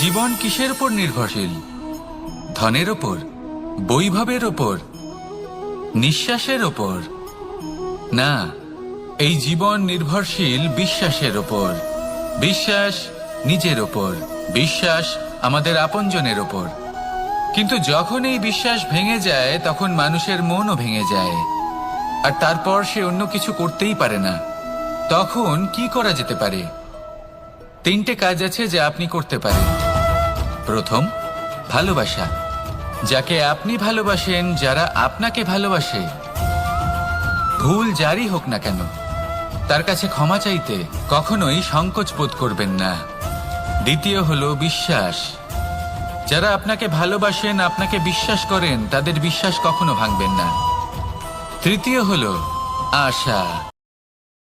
জীবন কিসের উপর নির্ভরশীল? ধনের ওপর, বৈভবের ওপর, নিঃশ্বাসের ওপর? না, এই জীবন নির্ভরশীল বিশ্বাসের ওপর। বিশ্বাস নিজের ওপর, বিশ্বাস আমাদের আপনজনের ওপর। কিন্তু যখন এই বিশ্বাস ভেঙে যায় তখন মানুষের মনও ভেঙে যায়, আর তারপর সে অন্য কিছু করতেই পারে না। তখন কি করা যেতে পারে? 3টে কাজ আছে যা আপনি করতে পারেন। প্রথম, ভালোবাসা। যাকে আপনি ভালোবাসেন, যারা আপনাকে ভালোবাসে, ভুল যারই হোক না কেন, তার কাছে ক্ষমা চাইতে কখনোই সংকোচ বোধ করবেন না। দ্বিতীয় হলো বিশ্বাস। যারা আপনাকে ভালোবাসেন, আপনাকে বিশ্বাস করেন, তাদের বিশ্বাস কখনো ভাঙবেন না। তৃতীয় হলো আশা।